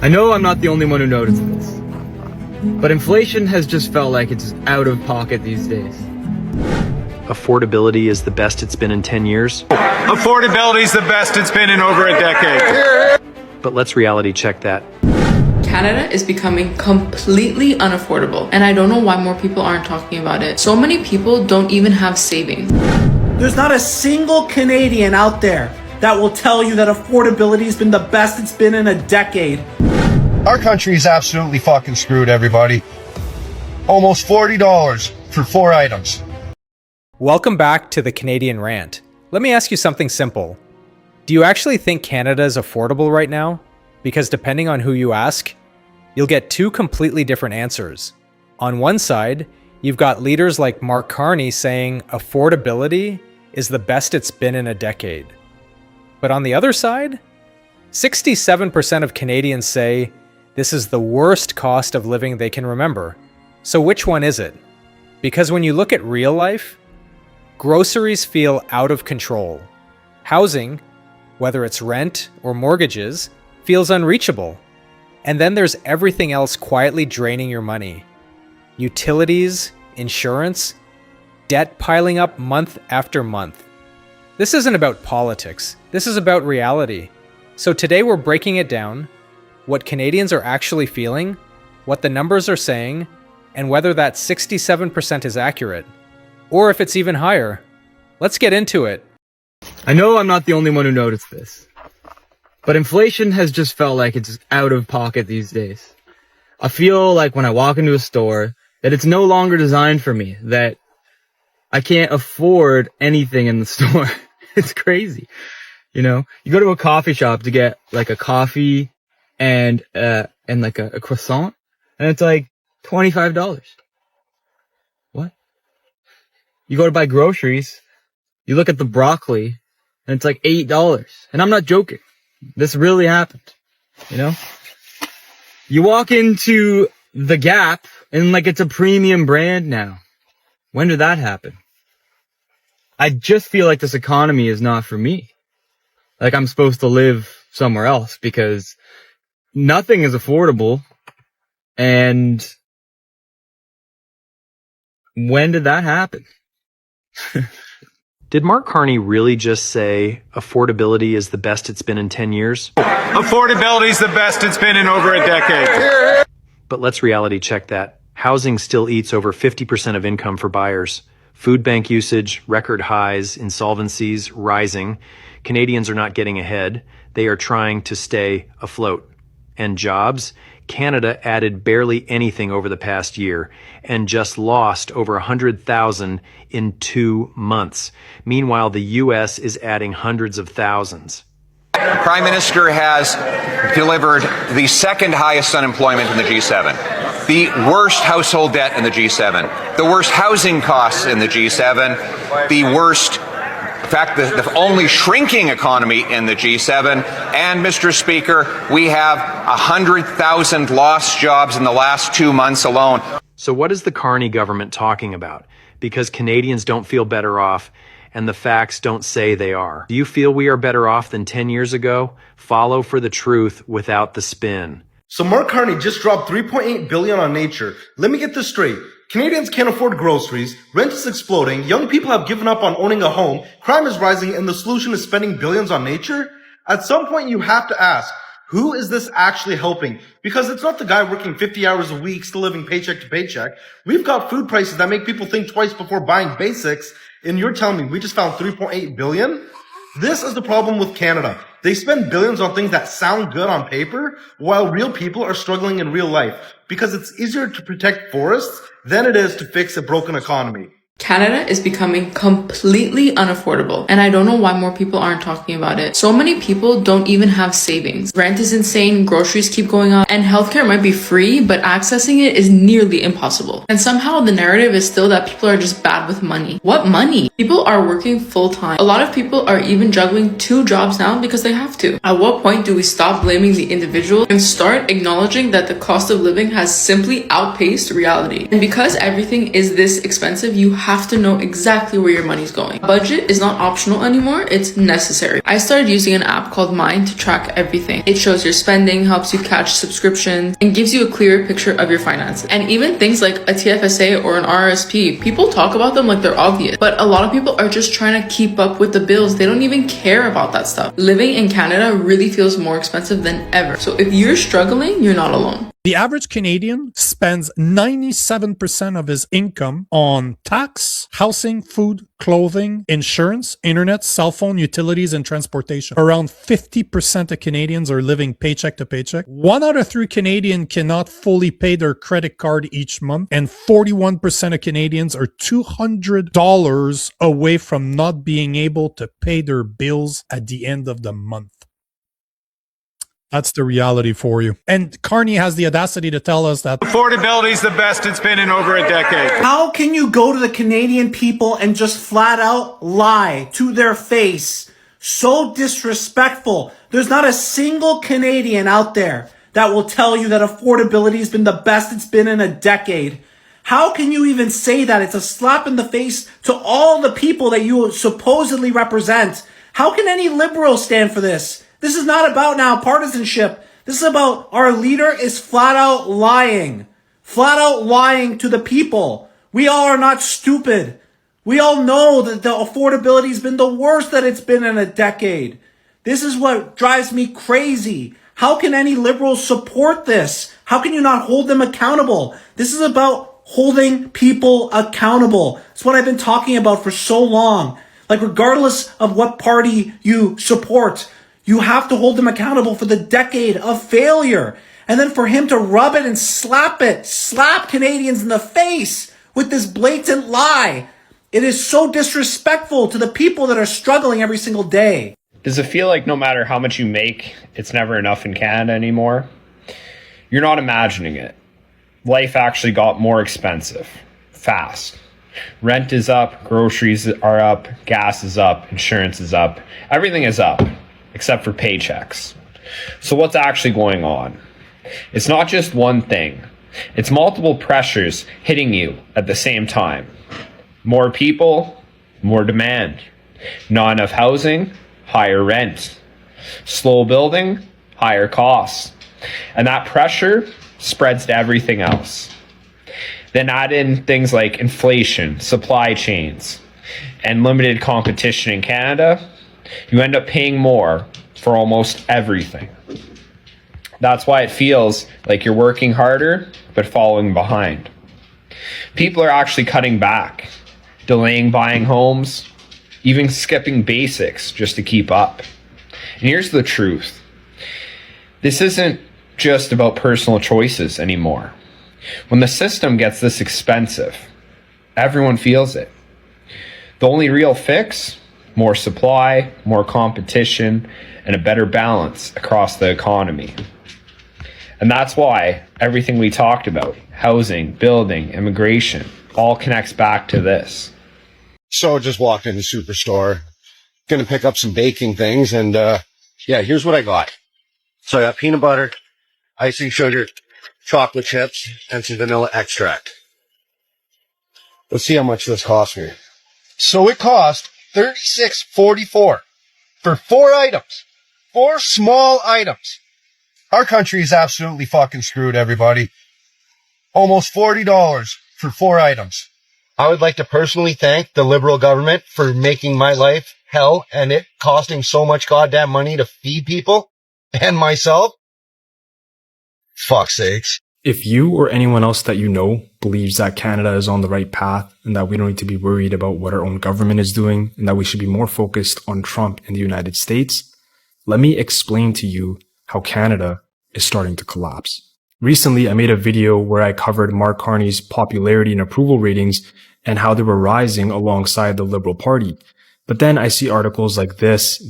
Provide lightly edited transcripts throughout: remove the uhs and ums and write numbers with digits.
I know I'm not the only one who noticed this, but inflation has just felt like it's out of pocket these days. Affordability is the best it's been in 10 years. Affordability is the best it's been in over a decade. But let's reality check that. Canada is becoming completely unaffordable, and I don't know why more people aren't talking about it. So many people don't even have savings. There's not a single Canadian out there that will tell you that affordability has been the best it's been in a decade. Our country is absolutely fucking screwed, everybody. Almost $40 for 4 items. Welcome back to the Canadian Rant. Let me ask you something simple. Do you actually think Canada is affordable right now? Because depending on who you ask, you'll get two completely different answers. On one side, you've got leaders like Mark Carney saying affordability is the best it's been in a decade. But on the other side, 67% of Canadians say this is the worst cost of living they can remember. So which one is it? Because when you look at real life, groceries feel out of control. Housing, whether it's rent or mortgages, feels unreachable. And then there's everything else quietly draining your money. Utilities, insurance, debt piling up month after month. This isn't about politics. This is about reality. So today we're breaking it down, what Canadians are actually feeling, what the numbers are saying, and whether that 67% is accurate. Or if it's even higher. Let's get into it. I know I'm not the only one who noticed this, but inflation has just felt like it's out of pocket these days. I feel like when I walk into a store that it's no longer designed for me, that I can't afford anything in the store. It's crazy. You know, you go to a coffee shop to get like a coffee and like a croissant, and it's like $25. What? You go to buy groceries, you look at the broccoli, and it's like $8. And I'm not joking. This really happened. You know? You walk into the Gap, and like it's a premium brand now. When did that happen? I just feel like this economy is not for me. Like I'm supposed to live somewhere else because nothing is affordable. And when did that happen? Did Mark Carney really just say affordability is the best it's been in 10 years? Affordability is the best it's been in over a decade. But let's reality check that. Housing still eats over 50% of income for buyers. Food bank usage, record highs, insolvencies rising. Canadians are not getting ahead. They are trying to stay afloat. And jobs? Canada added barely anything over the past year and just lost over 100,000 in 2 months. Meanwhile, the U.S. is adding hundreds of thousands. The Prime Minister has delivered the second highest unemployment in the G7, the worst household debt in the G7, the worst housing costs in the G7, the worst, in fact, the only shrinking economy in the G7. And, Mr. Speaker, we have 100,000 lost jobs in the last 2 months alone. So what is the Carney government talking about? Because Canadians don't feel better off, and the facts don't say they are. Do you feel we are better off than 10 years ago? Follow for the truth without the spin. So Mark Carney just dropped $3.8 billion on nature. Let me get this straight. Canadians can't afford groceries, rent is exploding, young people have given up on owning a home, crime is rising, and the solution is spending billions on nature? At some point you have to ask, who is this actually helping? Because it's not the guy working 50 hours a week, still living paycheck to paycheck. We've got food prices that make people think twice before buying basics, and you're telling me we just found $3.8 billion? This is the problem with Canada. They spend billions on things that sound good on paper, while real people are struggling in real life, because it's easier to protect forests than it is to fix a broken economy. Canada is becoming completely unaffordable, and I don't know why more people aren't talking about it. So many people don't even have savings. Rent is insane, groceries keep going up, and healthcare might be free, but accessing it is nearly impossible. And somehow the narrative is still that people are just bad with money. What money? People are working full-time. A lot of people are even juggling 2 jobs now because they have to. At what point do we stop blaming the individual and start acknowledging that the cost of living has simply outpaced reality? And because everything is this expensive, you have to know exactly where your money's going. A budget is not optional anymore, it's necessary. I started using an app called Mine to track everything. It shows your spending, helps you catch subscriptions, and gives you a clearer picture of your finances. And even things like a TFSA or an RRSP, people talk about them like they're obvious, but a lot of people are just trying to keep up with the bills. They don't even care about that stuff. Living in Canada really feels more expensive than ever. So if you're struggling, you're not alone. The average Canadian spends 97% of his income on tax, housing, food, clothing, insurance, internet, cell phone, utilities, and transportation. Around 50% of Canadians are living paycheck to paycheck. 1 out of 3 Canadians cannot fully pay their credit card each month, and 41% of Canadians are $200 away from not being able to pay their bills at the end of the month. That's the reality for you. And Carney has the audacity to tell us that Affordability is the best it's been in over a decade. How can you go to the Canadian people and just flat out lie to their face? So disrespectful. There's not a single Canadian out there that will tell you that affordability has been the best it's been in a decade. How can you even say that? It's a slap in the face to all the people that you supposedly represent. How can any liberal stand for this? This is not about now partisanship. This is about our leader is flat out lying to the people. We all are not stupid. We all know that the affordability has been the worst that it's been in a decade. This is what drives me crazy. How can any liberals support this? How can you not hold them accountable? This is about holding people accountable. It's what I've been talking about for so long. Like, regardless of what party you support, you have to hold them accountable for the decade of failure. And then for him to rub it and slap Canadians in the face with this blatant lie. It is so disrespectful to the people that are struggling every single day. Does it feel like no matter how much you make, it's never enough in Canada anymore? You're not imagining it. Life actually got more expensive, fast. Rent is up, groceries are up, gas is up, insurance is up. Everything is up, except for paychecks. So what's actually going on? It's not just one thing. It's multiple pressures hitting you at the same time. More people, more demand. Not enough housing, higher rent. Slow building, higher costs. And that pressure spreads to everything else. Then add in things like inflation, supply chains, and limited competition in Canada. You end up paying more for almost everything. That's why it feels like you're working harder, but falling behind. People are actually cutting back, delaying buying homes, even skipping basics just to keep up. And here's the truth. This isn't just about personal choices anymore. When the system gets this expensive, everyone feels it. The only real fix? More supply, more competition, and a better balance across the economy. And that's why everything we talked about, housing, building, immigration, all connects back to this. So just walked in the superstore, gonna pick up some baking things, and yeah, here's what I got. So I got peanut butter, icing sugar, chocolate chips, and some vanilla extract. Let's see how much this cost me. So it cost $36.44 for 4 items. 4 small items. Our country is absolutely fucking screwed, everybody. Almost $40 for 4 items. I would like to personally thank the Liberal government for making my life hell and it costing so much goddamn money to feed people and myself. Fuck's sakes. If you or anyone else that you know believes that Canada is on the right path and that we don't need to be worried about what our own government is doing and that we should be more focused on Trump and the United States, let me explain to you how Canada is starting to collapse. Recently, I made a video where I covered Mark Carney's popularity and approval ratings and how they were rising alongside the Liberal Party. But then I see articles like this,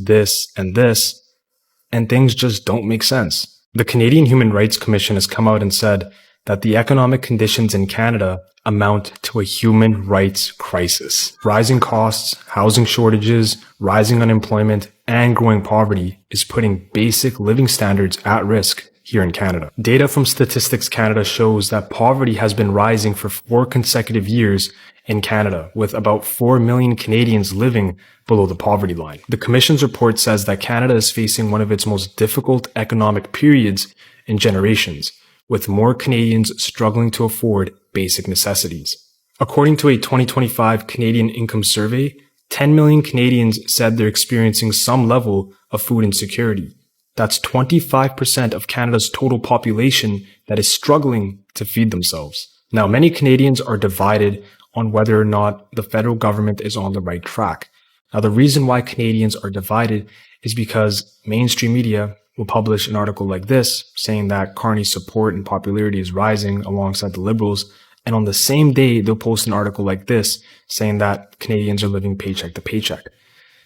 and things just don't make sense. The Canadian Human Rights Commission has come out and said that the economic conditions in Canada amount to a human rights crisis. Rising costs, housing shortages, rising unemployment, and growing poverty is putting basic living standards at risk here in Canada. Data from Statistics Canada shows that poverty has been rising for 4 consecutive years in Canada, with about 4 million Canadians living below the poverty line. The Commission's report says that Canada is facing one of its most difficult economic periods in generations, with more Canadians struggling to afford basic necessities. According to a 2025 Canadian Income Survey, 10 million Canadians said they're experiencing some level of food insecurity. That's 25% of Canada's total population that is struggling to feed themselves. Now, many Canadians are divided on whether or not the federal government is on the right track. Now, the reason why Canadians are divided is because mainstream media will publish an article like this saying that Carney's support and popularity is rising alongside the Liberals, and on the same day they'll post an article like this saying that Canadians are living paycheck to paycheck.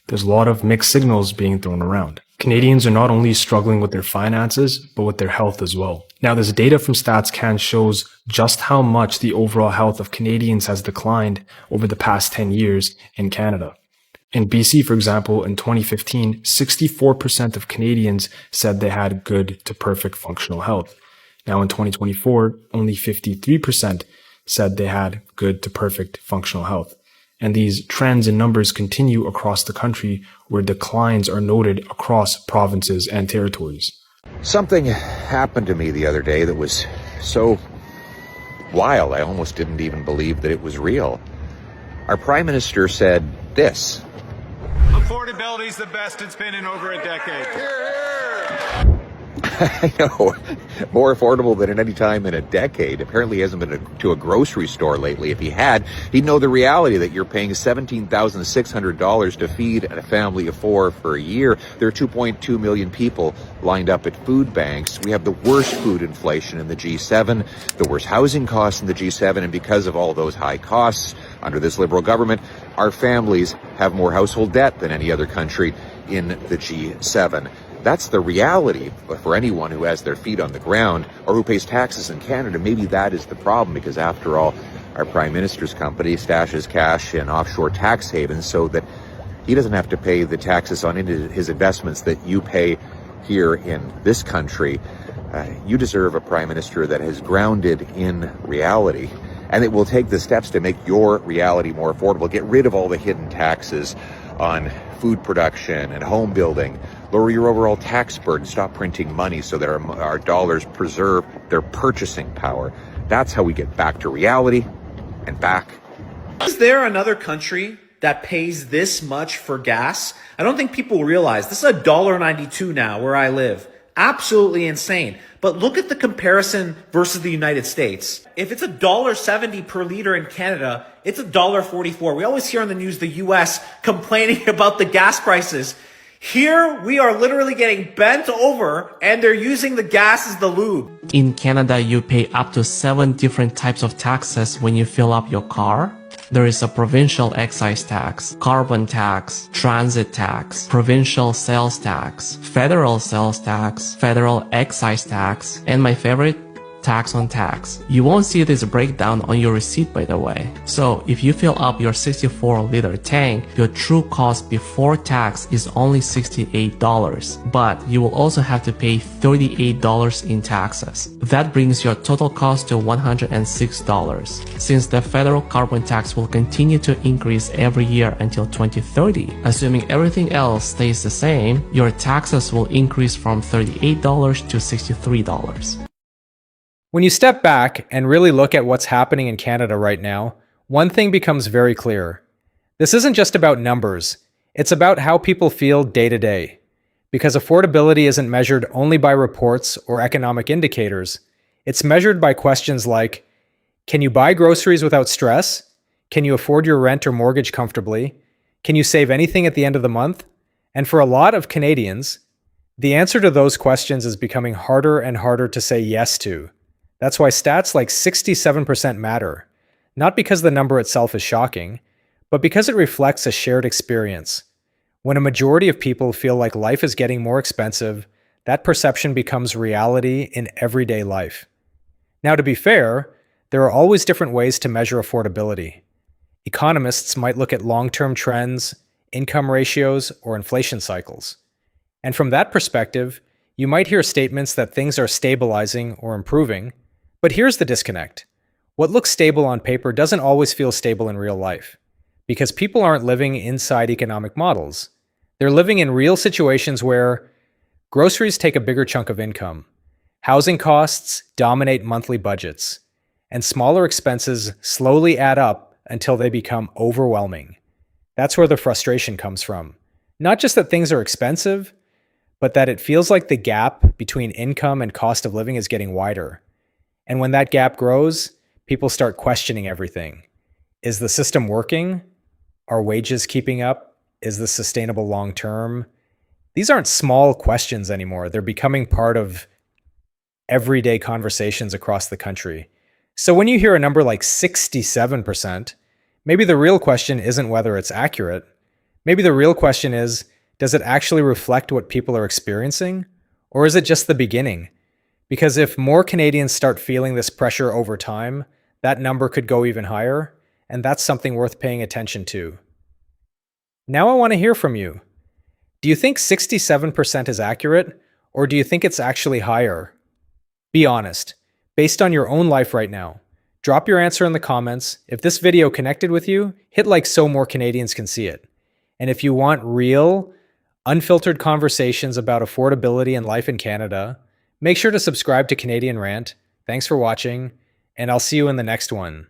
There's a lot of mixed signals being thrown around. Canadians are not only struggling with their finances, but with their health as well. Now, this data from StatsCan shows just how much the overall health of Canadians has declined over the past 10 years in Canada. In BC, for example, in 2015, 64% of Canadians said they had good to perfect functional health. Now, in 2024, only 53% said they had good to perfect functional health. And these trends and numbers continue across the country, where declines are noted across provinces and territories. Something happened to me the other day that was so wild, I almost didn't even believe that it was real. Our Prime Minister said this. Affordability is the best it's been in over a decade. I know, more affordable than at any time in a decade. Apparently he hasn't been to a grocery store lately. If he had, he'd know the reality that you're paying $17,600 to feed a family of 4 for a year. There are 2.2 million people lined up at food banks. We have the worst food inflation in the G7, the worst housing costs in the G7, and because of all those high costs under this Liberal government, our families have more household debt than any other country in the G7. That's the reality. But for anyone who has their feet on the ground or who pays taxes in Canada, maybe that is the problem, because after all, our Prime Minister's company stashes cash in offshore tax havens so that he doesn't have to pay the taxes on his investments that you pay here in this country. You deserve a Prime Minister that is grounded in reality, and it will take the steps to make your reality more affordable. Get rid of all the hidden taxes on food production and home building. Lower your overall tax burden. Stop printing money so that our dollars preserve their purchasing power. That's how we get back to reality and back. Is there another country that pays this much for gas? I don't think people realize this is $1.92 now where I live. Absolutely insane. But look at the comparison versus the United States. If it's $1.70 per liter in Canada, it's $1.44. We always hear on the news the US complaining about the gas prices. Here, we are literally getting bent over and they're using the gas as the lube. In Canada, you pay up to 7 different types of taxes when you fill up your car. There is a provincial excise tax, carbon tax, transit tax, provincial sales tax, federal sales tax, federal excise tax, and my favorite, tax on tax. You won't see this breakdown on your receipt, by the way. So if you fill up your 64-liter tank, your true cost before tax is only $68, but you will also have to pay $38 in taxes. That brings your total cost to $106. Since the federal carbon tax will continue to increase every year until 2030, assuming everything else stays the same, your taxes will increase from $38 to $63. When you step back and really look at what's happening in Canada right now, one thing becomes very clear. This isn't just about numbers, it's about how people feel day to day. Because affordability isn't measured only by reports or economic indicators, it's measured by questions like, can you buy groceries without stress? Can you afford your rent or mortgage comfortably? Can you save anything at the end of the month? And for a lot of Canadians, the answer to those questions is becoming harder and harder to say yes to. That's why stats like 67% matter, not because the number itself is shocking, but because it reflects a shared experience. When a majority of people feel like life is getting more expensive, that perception becomes reality in everyday life. Now, to be fair, there are always different ways to measure affordability. Economists might look at long-term trends, income ratios, or inflation cycles. And from that perspective, You might hear statements that things are stabilizing or improving, but here's the disconnect. What looks stable on paper doesn't always feel stable in real life, because people aren't living inside economic models. They're living in real situations where groceries take a bigger chunk of income, housing costs dominate monthly budgets, and smaller expenses slowly add up until they become overwhelming. That's where the frustration comes from. Not just that things are expensive, but that it feels like the gap between income and cost of living is getting wider. And when that gap grows, people start questioning everything. Is the system working? Are wages keeping up? Is this sustainable long term? These aren't small questions anymore. They're becoming part of everyday conversations across the country. So when you hear a number like 67%, maybe the real question isn't whether it's accurate. Maybe the real question is, does it actually reflect what people are experiencing? Or is it just the beginning? Because if more Canadians start feeling this pressure over time, that number could go even higher, and that's something worth paying attention to. Now I want to hear from you. Do you think 67% is accurate, or do you think it's actually higher? Be honest, based on your own life right now. Drop your answer in the comments. If this video connected with you, hit like so more Canadians can see it. And if you want real, unfiltered conversations about affordability and life in Canada, make sure to subscribe to Canadian Rant. Thanks for watching, and I'll see you in the next one.